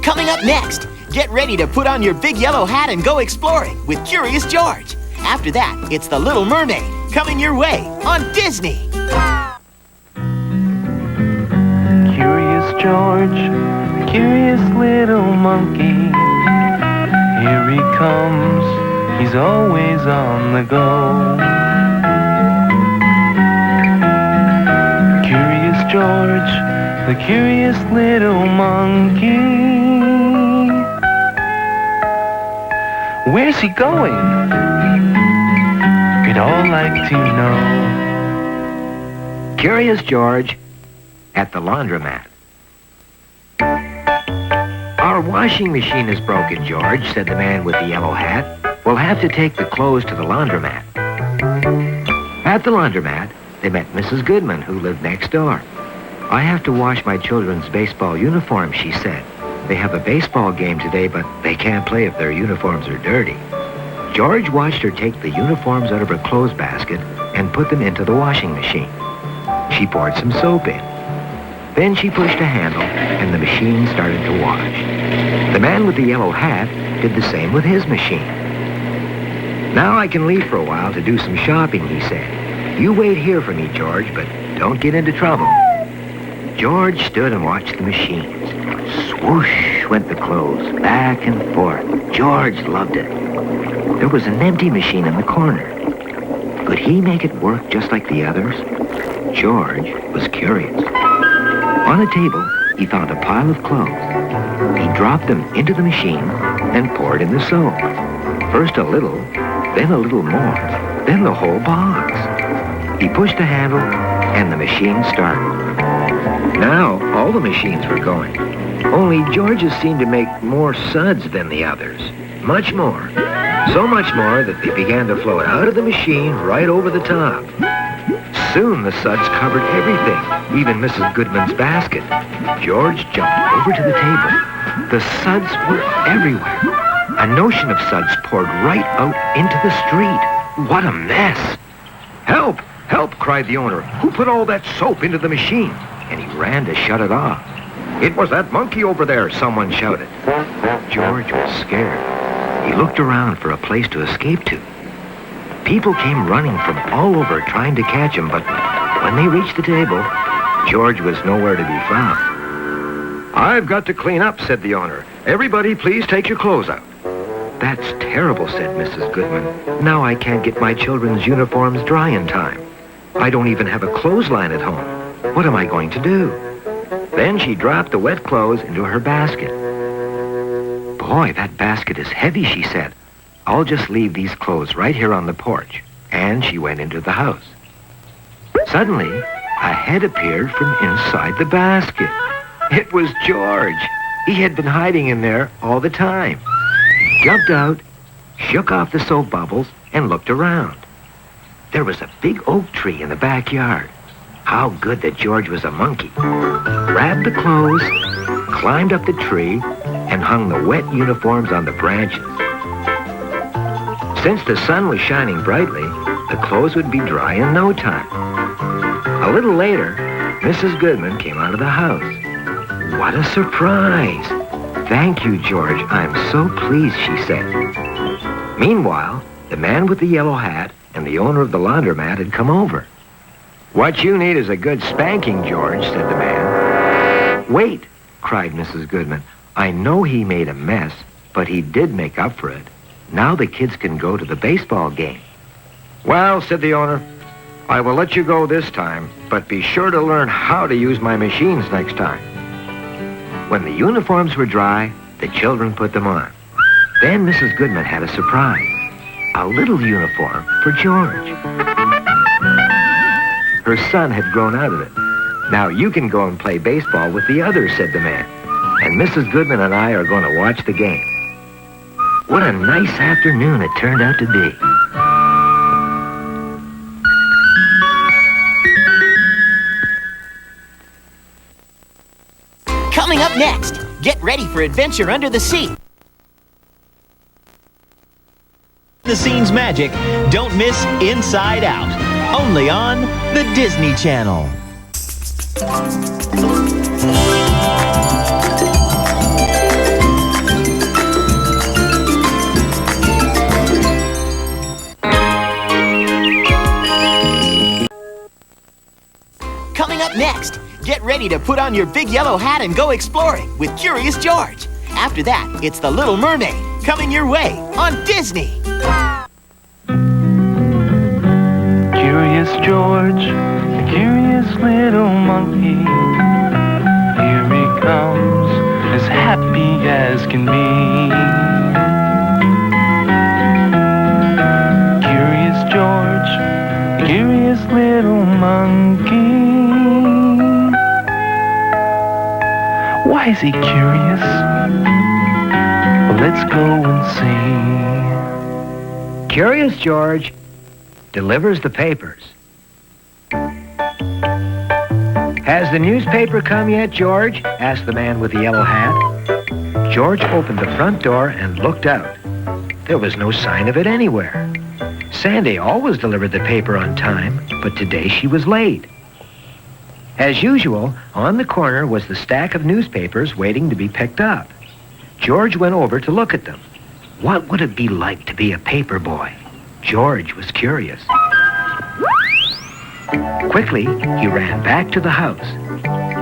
Coming up next, get ready to put on your big yellow hat and go exploring with Curious George. After that, it's The Little Mermaid, coming your way on Disney. Curious George, the curious little monkey. Here he comes, he's always on the go. Curious George, the curious little monkey. Where's he going? We'd all like to know. Curious George at the laundromat. Our washing machine is broken, George, said the man with the yellow hat. We'll have to take the clothes to the laundromat. At the laundromat, they met Mrs. Goodman, who lived next door. I have to wash my children's baseball uniforms, she said. They have a baseball game today, but they can't play if their uniforms are dirty. George watched her take the uniforms out of her clothes basket and put them into the washing machine. She poured some soap in. Then she pushed a handle, and the machine started to wash. The man with the yellow hat did the same with his machine. Now I can leave for a while to do some shopping, he said. You wait here for me, George, but don't get into trouble. George stood and watched the machines. Swoosh went the clothes, back and forth. George loved it. There was an empty machine in the corner. Could he make it work just like the others? George was curious. On a table, he found a pile of clothes. He dropped them into the machine and poured in the soap. First a little, then a little more, then the whole box. He pushed the handle, and the machine started. Now, all the machines were going. Only George's seemed to make more suds than the others. Much more. So much more that they began to float out of the machine right over the top. Soon the suds covered everything, even Mrs. Goodman's basket. George jumped over to the table. The suds were everywhere. A notion of suds poured right out into the street. What a mess! Help! Help! Cried the owner. Who put all that soap into the machine? And he ran to shut it off. It was that monkey over there, someone shouted. George was scared. He looked around for a place to escape to. People came running from all over trying to catch him, but when they reached the table, George was nowhere to be found. I've got to clean up, said the owner. Everybody, please take your clothes out. That's terrible, said Mrs. Goodman. Now I can't get my children's uniforms dry in time. I don't even have a clothesline at home. What am I going to do? Then she dropped the wet clothes into her basket. Boy, that basket is heavy, she said. I'll just leave these clothes right here on the porch. And she went into the house. Suddenly, a head appeared from inside the basket. It was George. He had been hiding in there all the time. He jumped out, shook off the soap bubbles, and looked around. There was a big oak tree in the backyard. How good that George was a monkey. Grabbed the clothes, climbed up the tree, and hung the wet uniforms on the branches. Since the sun was shining brightly, the clothes would be dry in no time. A little later, Mrs. Goodman came out of the house. What a surprise! Thank you, George. I'm so pleased, she said. Meanwhile, the man with the yellow hat and the owner of the laundromat had come over. What you need is a good spanking, George, said the man. Wait, cried Mrs. Goodman. I know he made a mess, but he did make up for it. Now the kids can go to the baseball game. Well, said the owner, I will let you go this time, but be sure to learn how to use my machines next time. When the uniforms were dry, the children put them on. Then Mrs. Goodman had a surprise. A little uniform for George. Her son had grown out of it. Now you can go and play baseball with the others, said the man. And Mrs. Goodman and I are going to watch the game. What a nice afternoon it turned out to be. Coming up next, get ready for adventure under the sea. The scene's magic. Don't miss Inside Out. Only on the Disney Channel. ready to put on your big yellow hat and go exploring with Curious George. After that, it's The Little Mermaid, coming your way on Disney. Curious George, the curious little monkey. Here he comes, as happy as can be. Curious George, the curious little monkey. Why is he curious? Well, let's go and see. Curious George delivers the papers. Has the newspaper come yet, George? Asked the man with the yellow hat. George opened the front door and looked out. There was no sign of it anywhere. Sandy always delivered the paper on time, but today she was late. As usual, on the corner was the stack of newspapers waiting to be picked up. George went over to look at them. What would it be like to be a paper boy? George was curious. Quickly, he ran back to the house,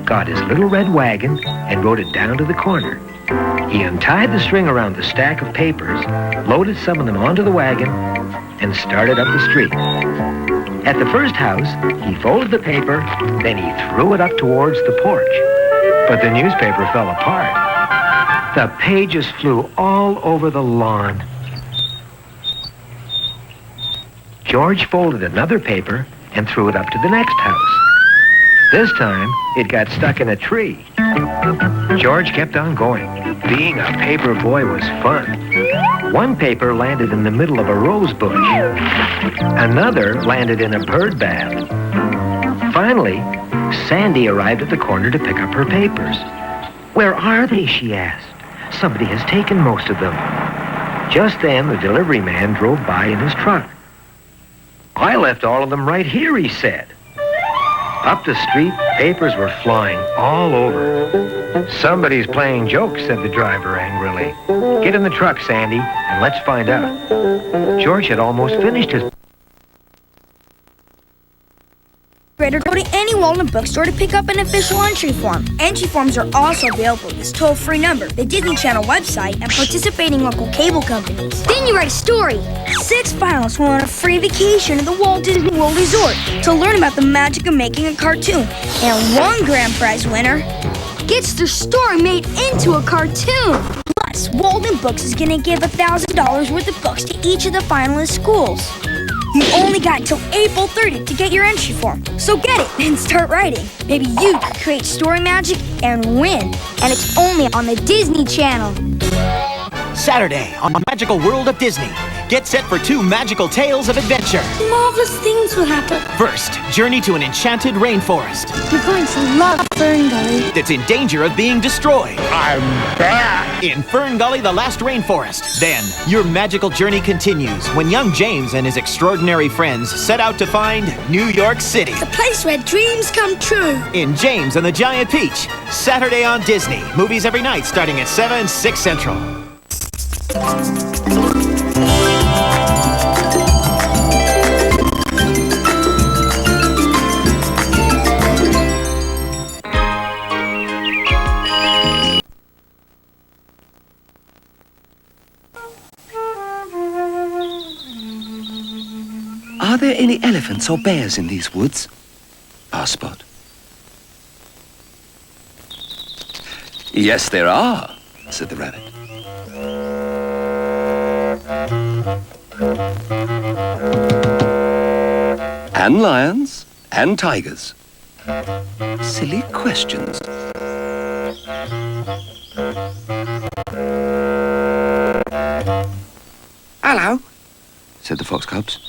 got his little red wagon, and rode it down to the corner. He untied the string around the stack of papers, loaded some of them onto the wagon, and started up the street. At the first house, he folded the paper, then he threw it up towards the porch. But the newspaper fell apart. The pages flew all over the lawn. George folded another paper and threw it up to the next house. This time, it got stuck in a tree. George kept on going. Being a paper boy was fun. One paper landed in the middle of a rose bush. Another landed in a bird bath. Finally, Sandy arrived at the corner to pick up her papers. "Where are they?" she asked. "Somebody has taken most of them." Just then, the delivery man drove by in his truck. "I left all of them right here," he said. Up the street, papers were flying all over. "Somebody's playing jokes," said the driver angrily. "Get in the truck, Sandy, and let's find out." George had almost finished his... Go to any Walden bookstore to pick up an official entry form. Entry forms are also available at this toll-free number, the Disney Channel website, and participating local cable companies. Then you write a story. 6 finalists will earn a free vacation to the Walt Disney World Resort to learn about the magic of making a cartoon. And one grand prize winner gets their story made into a cartoon. Plus, Walden Books is going to give $1,000 worth of books to each of the finalist schools. You only got until April 30th to get your entry form. So get it and start writing. Maybe you could create story magic and win. And it's only on the Disney Channel. Saturday on Magical World of Disney. Get set for 2 magical tales of adventure. Marvelous things will happen. First, journey to an enchanted rainforest We're going to love Fern Gully. that's in danger of being destroyed. I'm back! In Fern Gully, the last rainforest. Then, your magical journey continues when young James and his extraordinary friends set out to find New York City. The place where dreams come true. In James and the Giant Peach. Saturday on Disney. Movies every night starting at 7, 6 Central. Are there any elephants or bears in these woods? Asked Spot. Yes, there are, said the rabbit. And lions, and tigers. Silly questions. Hello, said the fox cubs.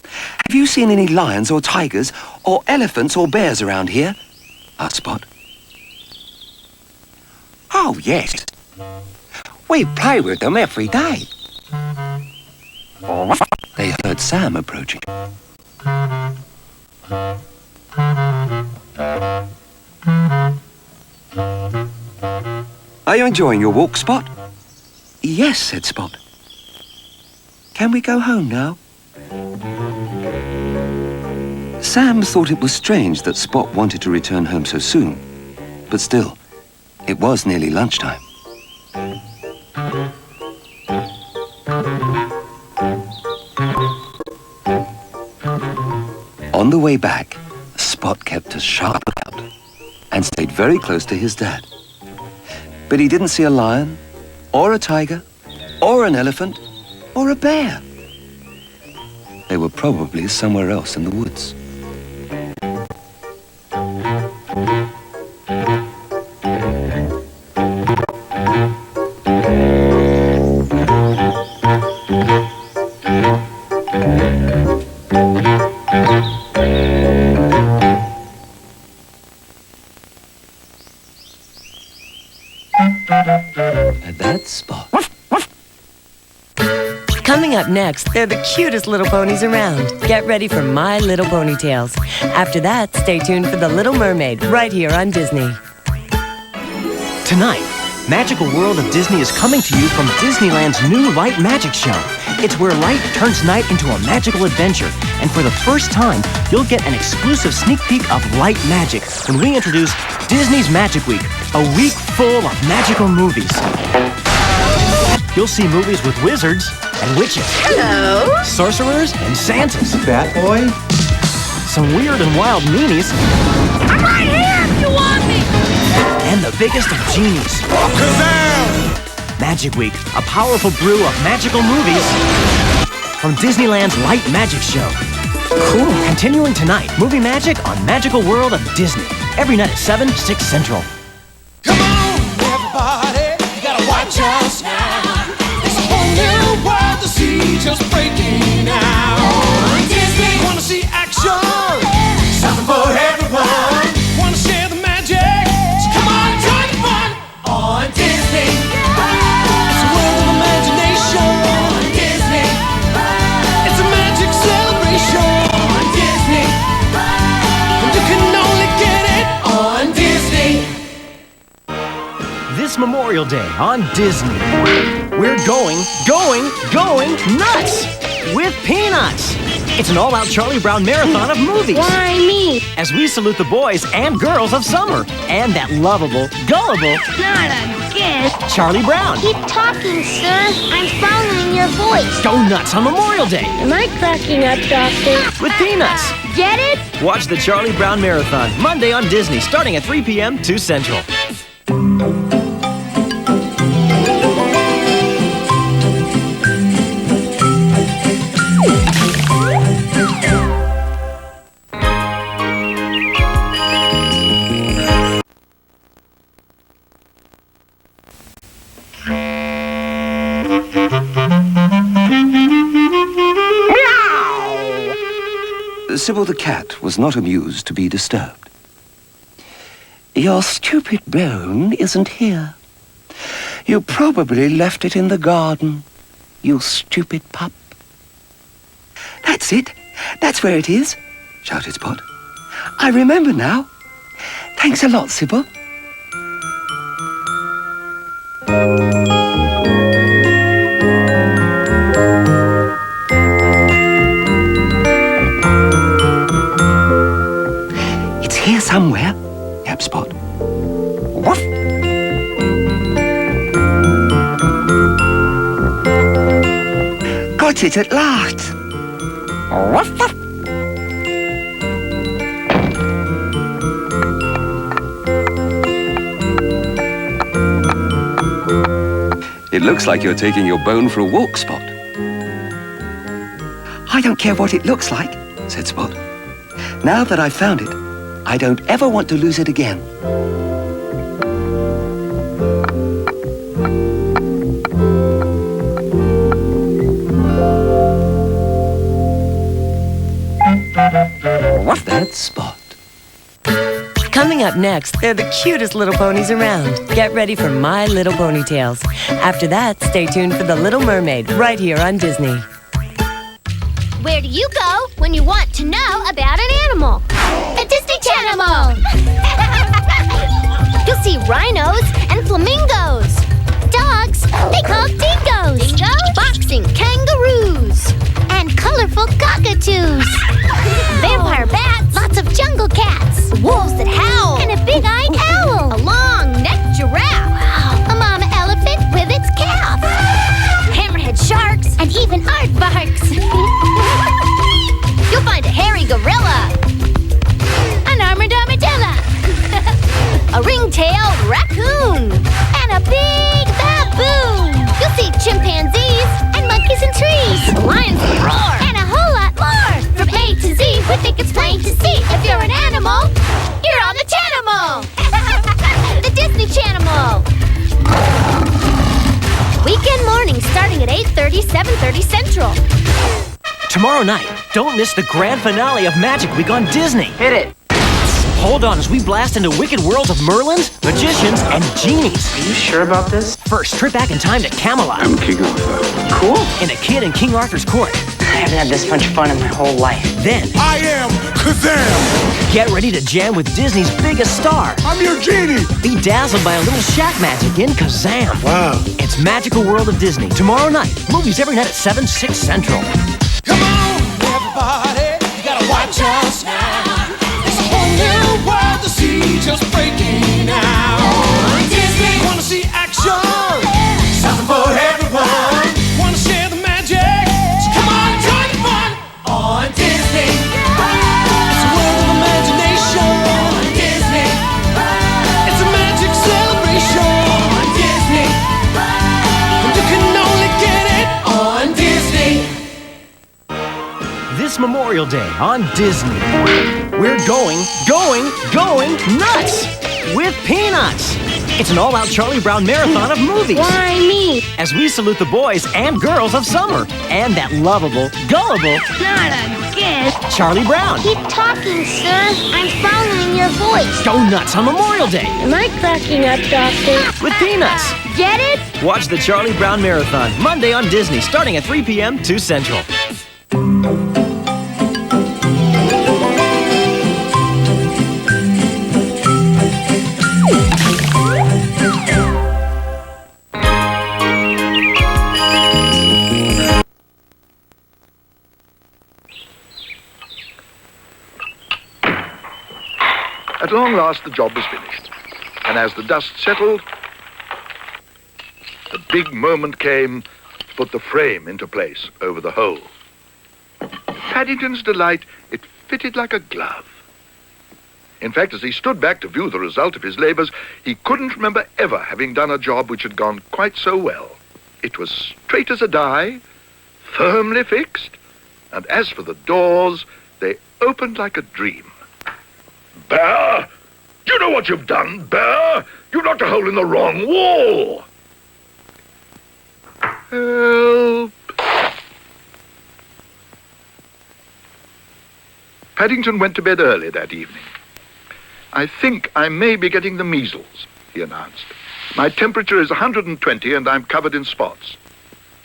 Have you seen any lions or tigers or elephants or bears around here? Asked Spot. Oh, yes. We play with them every day. They heard Sam approaching. Are you enjoying your walk, Spot? Yes, said Spot. Can we go home now? Sam thought it was strange that Spot wanted to return home so soon. But still, it was nearly lunchtime. On the way back, Spot kept a sharp lookout and stayed very close to his dad. But he didn't see a lion, or a tiger, or an elephant, or a bear. They were probably somewhere else in the woods. At that spot. Coming up next, they're the cutest little ponies around. Get ready for My Little Ponytails. After that, stay tuned for The Little Mermaid right here on Disney. Tonight, Magical World of Disney is coming to you from Disneyland's new Light Magic Show. It's where light turns night into a magical adventure. And for the first time, you'll get an exclusive sneak peek of light magic when we introduce Disney's Magic Week, a week full of magical movies. You'll see movies with wizards and witches. Hello. Sorcerers and Santas. Bat boy? Some weird and wild meanies. I'm right here if you want me! And the biggest of genies. Magic Week, a powerful brew of magical movies from Disneyland's Light Magic Show. Cool. Continuing tonight, movie magic on Magical World of Disney. Every night at 7, 6 Central. Come on, everybody, you gotta watch us now. There's a whole new world to see just breaking out. Disney, wanna see action? Something for everyone. Wanna share the magic? So come on, join the fun on Disney. It's a world of imagination on Disney. It's a magic celebration on Disney. And you can only get it on Disney. This Memorial Day on Disney, we're going nuts with Peanuts. It's an all-out Charlie Brown marathon of movies. Why me? As we salute the boys and girls of summer and that lovable, gullible Not again. Charlie Brown. Keep talking, sir. I'm following your voice. Go nuts on Memorial Day Am I cracking up, Doctor? with Peanuts. Get it? Watch the Charlie Brown Marathon Monday on Disney, starting at 3 p.m. 2 Central. Sybil the cat was not amused to be disturbed. Your stupid bone isn't here. You probably left it in the garden, you stupid pup. That's it. That's where it is, shouted Spot. I remember now. Thanks a lot, Sybil. It's here somewhere, yapped Spot. Woof. Got it at last. Woof, woof. It looks like you're taking your bone for a walk, Spot. I don't care what it looks like, said Spot. Now that I've found it, I don't ever want to lose it again. What's that, Spot? Coming up next, they're the cutest little ponies around. Get ready for My Little Ponytails. After that, stay tuned for The Little Mermaid right here on Disney. Where do you go when you want to know about an animal? The Disney Channel! You'll see rhinos and flamingos. Dogs, they call dingoes. Dingoes? Boxing kangaroos. And colorful cockatoos. Vampire bats wolves that howl, and a big-eyed owl, a long-necked giraffe, a mama elephant with its calf, hammerhead sharks, and even aardvarks. You'll find a hairy gorilla, an armored armadillo, a ring-tailed raccoon, and a big baboon. You'll see chimpanzees and monkeys and trees, lions that roar, and a whole lot more. From A to Z, we think it's plain to see. If you're an animal, you're on the Chanimal. The Disney Channel. Weekend mornings starting at 8:30, 7:30 Central. Tomorrow night, don't miss the grand finale of Magic Week on Disney. Hit it. Hold on as we blast into wicked worlds of Merlins, magicians, and genies. Are you sure about this? First, trip back in time to Camelot. I'm King Arthur. Cool. And a kid in King Arthur's court. I haven't had this much fun in my whole life. Then, I am Kazam. get ready to jam with Disney's biggest star. I'm your genie. Be dazzled by a little shack magic in Kazam. Wow. It's Magical World of Disney. Tomorrow night. Movies every night at 7, 6 Central. Come on, everybody, you gotta watch us now. There's a whole new world to see, just breaking out. On Disney, wanna see action? Something for everyone. Wanna share the magic? So come on, join the fun on Disney. It's a world of imagination on Disney. It's a magic celebration on Disney. And you can only get it on Disney. This Memorial Day on Disney, we're going nuts with Peanuts. It's an all-out Charlie Brown marathon of movies. Why me? As we salute the boys and girls of summer and that lovable, gullible Not again. Charlie Brown. Keep talking, sir. I'm following your voice. Go nuts on Memorial Day Am I cracking up, Doctor? with Peanuts. Get it? Watch the Charlie Brown Marathon Monday on Disney, starting at 3 p.m. 2 Central. At long last, the job was finished. And as the dust settled, the big moment came to put the frame into place over the hole. Paddington's delight, it fitted like a glove. In fact, as he stood back to view the result of his labors, he couldn't remember ever having done a job which had gone quite so well. It was straight as a die, firmly fixed, and as for the doors, they opened like a dream. Bear! Do you know what you've done, Bear? You've knocked a hole in the wrong wall! Help! Paddington went to bed early that evening. I think I may be getting the measles, he announced. My temperature is 120 and I'm covered in spots.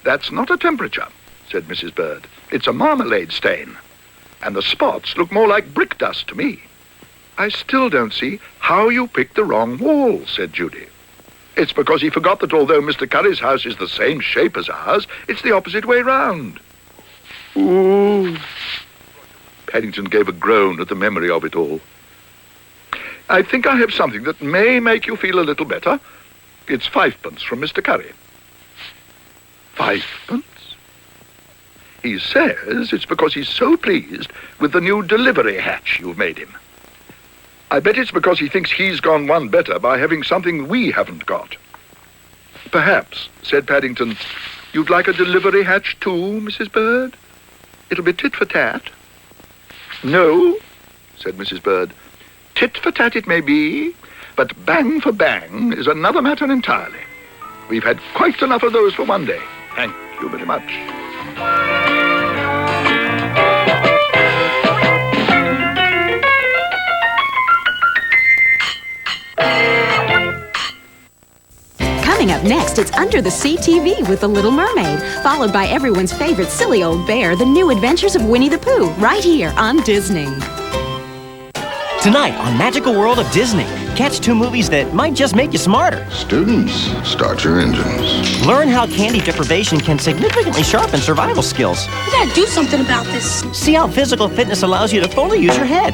That's not a temperature, said Mrs. Bird. It's a marmalade stain. And the spots look more like brick dust to me. I still don't see how you picked the wrong wall, said Judy. It's because he forgot that although Mr. Curry's house is the same shape as ours, it's the opposite way round. Ooh. Paddington gave a groan at the memory of it all. I think I have something that may make you feel a little better. It's 5p from Mr. Curry. 5p? He says it's because he's so pleased with the new delivery hatch you've made him. I bet it's because he thinks he's gone one better by having something we haven't got. Perhaps, said Paddington, you'd like a delivery hatch too, Mrs. Bird? It'll be tit for tat. No, said Mrs. Bird. Tit for tat it may be, but bang for bang is another matter entirely. We've had quite enough of those for one day. Thank you very much. Coming up next, it's Under the Sea TV with The Little Mermaid, followed by everyone's favorite silly old bear, The New Adventures of Winnie the Pooh, right here on Disney. Tonight on Magical World of Disney, catch 2 movies that might just make you smarter. Students, start your engines. Learn how candy deprivation can significantly sharpen survival skills. We gotta do something about this. See how physical fitness allows you to fully use your head.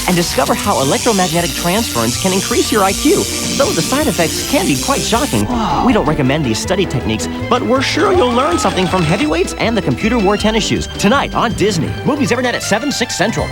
and discover how electromagnetic transference can increase your IQ. Though the side effects can be quite shocking, we don't recommend these study techniques, but we're sure you'll learn something from heavyweights and the computer wore tennis shoes. Tonight on Disney. Movies every night at 7, 6 Central.